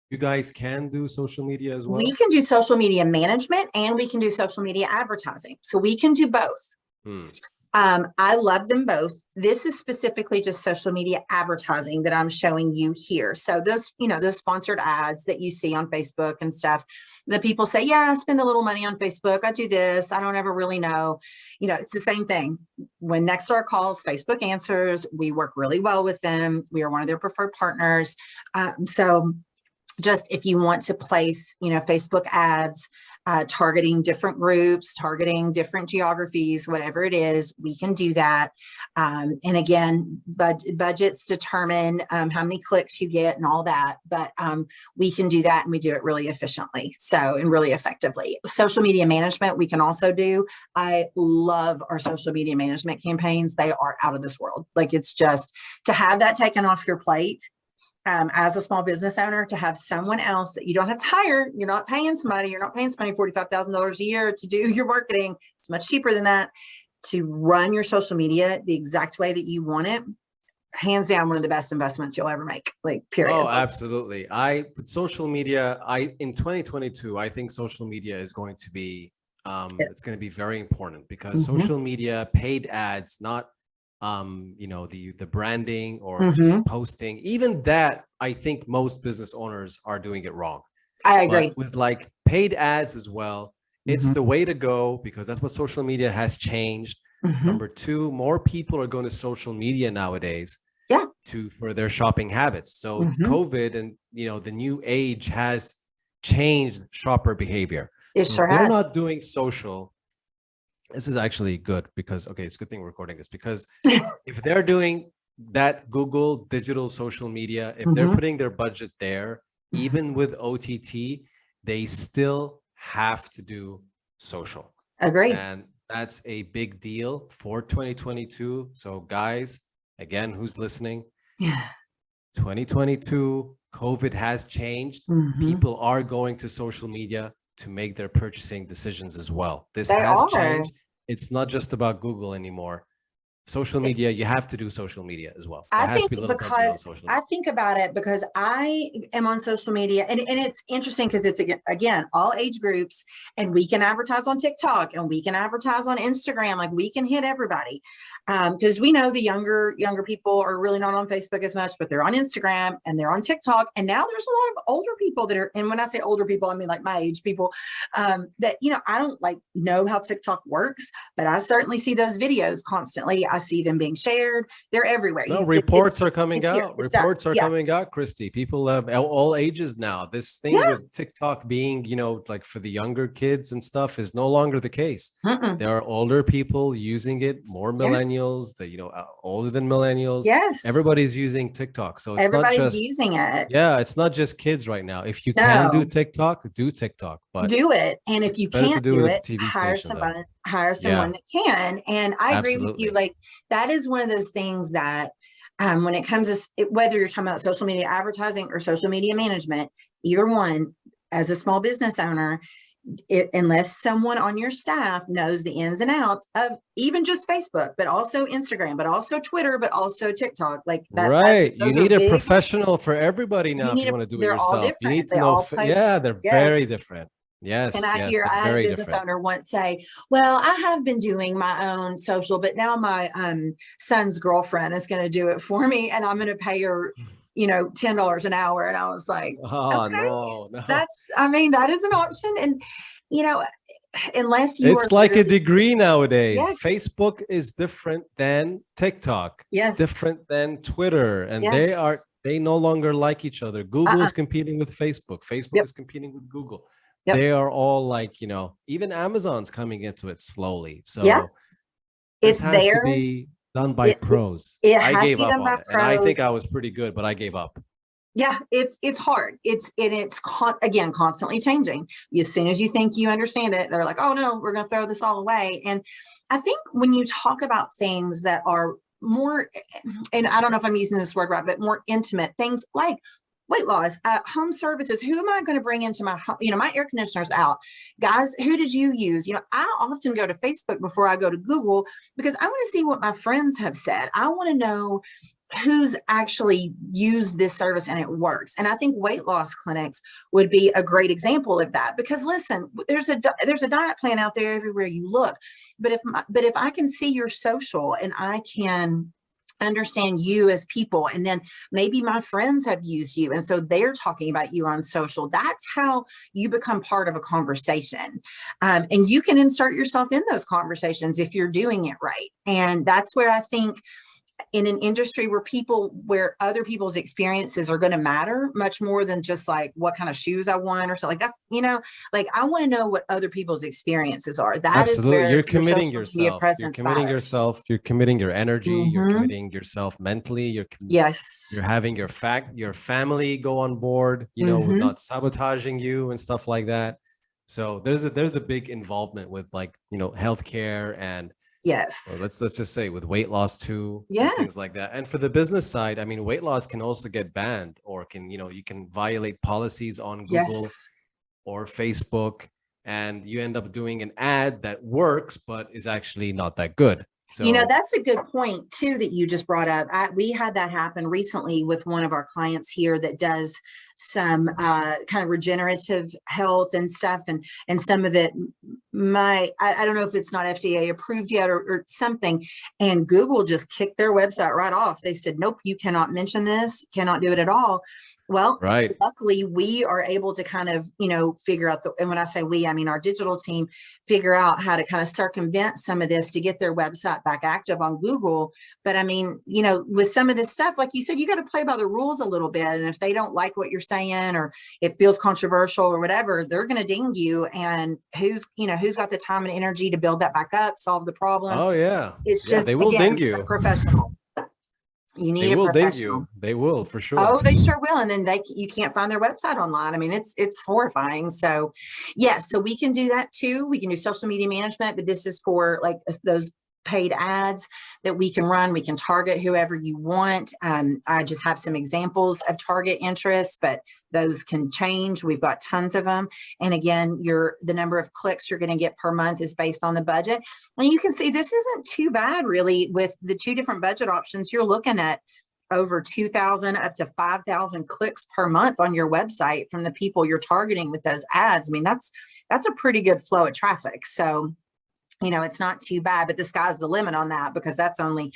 you guys can do social media as well? We can do social media management and we can do social media advertising. So we can do both. I love them both. This is specifically just social media advertising that I'm showing you here. So those, those sponsored ads that you see on Facebook and stuff, the people say, yeah, I spend a little money on Facebook. I do this. I don't ever really know. It's the same thing. When Nexstar calls, Facebook answers. We work really well with them. We are one of their preferred partners. So just if you want to place, Facebook ads, targeting different groups, targeting different geographies, whatever it is, we can do that. And again, budgets determine how many clicks you get and all that, but we can do that and we do it really efficiently. And really effectively. Social media management, we can also do. I love our social media management campaigns. They are out of this world. Like, it's just to have that taken off your plate. As a small business owner, to have someone else that you don't have to hire, you're not paying somebody $45,000 a year to do your marketing. It's much cheaper than that to run your social media the exact way that you want it. Hands down, one of the best investments you'll ever make, like, period. Oh, absolutely. Social media, in 2022, I think social media is going to be, it's going to be very important because social media, paid ads, not the branding or just posting, even that, I think most business owners are doing it wrong. I agree. But with like paid ads as well, it's the way to go because that's what social media has changed. Number two, more people are going to social media nowadays for their shopping habits. So COVID and, the new age has changed shopper behavior. They're not doing social. This is actually good because, it's a good thing we're recording this because if they're doing that Google digital social media, if they're putting their budget there, even with OTT, they still have to do social. Agreed. And that's a big deal for 2022. So guys, again, who's listening? 2022, COVID has changed. People are going to social media to make their purchasing decisions as well. This has changed. It's not just about Google anymore. Social media, you have to do social media as well. I think because I think about it because I am on social media and it's interesting because it's again all age groups, and we can advertise on TikTok and we can advertise on Instagram. Like, we can hit everybody because we know the younger people are really not on Facebook as much, but they're on Instagram and they're on TikTok. And now there's a lot of older people that are, and when I say older people, I mean like my age people that, I don't know how TikTok works, but I certainly see those videos constantly. I see them being shared. They're everywhere. No, reports are coming out. Reports are coming out, Christy. People have all ages now. This thing with TikTok being, like for the younger kids and stuff is no longer the case. There are older people using it, more millennials, older than millennials. Yes. Everybody's using TikTok. So it's not just using it. Yeah, it's not just kids right now. If you can do TikTok, do TikTok. But do it. And if you can't do it, hire someone that can. And I agree with you. Like, that is one of those things that when it comes to whether you're talking about social media advertising or social media management, either one, as a small business owner, unless someone on your staff knows the ins and outs of even just Facebook, but also Instagram, but also Twitter, but also TikTok, like that. Right. You need a professional for everybody now if you want to do it yourself. You need to know. They're very different. Yes. And I had a business owner once say, well, I have been doing my own social, but now my son's girlfriend is going to do it for me and I'm going to pay her, $10 an hour. And I was like, oh, no. That is an option. And, unless it's like a degree nowadays. Yes. Facebook is different than TikTok. Yes. Different than Twitter. And they no longer like each other. Google is competing with Facebook. Facebook is competing with Google. Yep. They are all like, even Amazon's coming into it slowly. So this has to be done by pros. I gave up on it. And I think I was pretty good, but I gave up. Yeah, it's hard. It's constantly changing. As soon as you think you understand it, they're like, oh no, we're going to throw this all away. And I think when you talk about things that are more, and I don't know if I'm using this word right, but more intimate things like weight loss, home services. Who am I going to bring into my home? My air conditioner's out. Guys, who did you use? I often go to Facebook before I go to Google because I want to see what my friends have said. I want to know who's actually used this service and it works. And I think weight loss clinics would be a great example of that, because listen, there's a diet plan out there everywhere you look. But if I can see your social and I can understand you as people, and then maybe my friends have used you and so they're talking about you on social, that's how you become part of a conversation. And you can insert yourself in those conversations if you're doing it right. And that's where I think in an industry where other people's experiences are going to matter much more than just like what kind of shoes I want or something like that's, like I want to know what other people's experiences are. That Absolutely. is where you're committing yourself. You're committing matters. yourself. You're committing your energy. You're committing yourself mentally. You're having your family go on board, with not sabotaging you and stuff like that. So there's a big involvement with healthcare and let's just say with weight loss too, things like that. And for the business side, I mean, weight loss can also get banned, or you can violate policies on Google or Facebook, and you end up doing an ad that works but is actually not that good. So that's a good point too that you just brought up. We had that happen recently with one of our clients here that does some kind of regenerative health and stuff, and some of it I don't know if it's not FDA approved yet or something, and Google just kicked their website right off. They said, nope, you cannot mention this, cannot do it at all. Well, luckily we are able to kind of, figure out and when I say we, I mean our digital team, figure out how to kind of circumvent some of this to get their website back active on Google. But I mean, with some of this stuff, like you said, you got to play by the rules a little bit. And if they don't like what you're saying, or it feels controversial or whatever, they're going to ding you. And who's got the time and energy to build that back up, solve the problem? Oh yeah. It's just, they will ding you. Professional. You need they will ding you. They will, for sure. Oh, they sure will. And then you can't find their website online. I mean, it's horrifying. So yes, so we can do that too. We can do social media management, but this is for like those paid ads that we can run. We can target whoever you want. I just have some examples of target interests, but those can change. We've got tons of them. And again, the number of clicks you're going to get per month is based on the budget. And you can see this isn't too bad really with the two different budget options. You're looking at over 2,000 up to 5,000 clicks per month on your website from the people you're targeting with those ads. I mean, that's a pretty good flow of traffic. So it's not too bad, but the sky's the limit on that, because that's only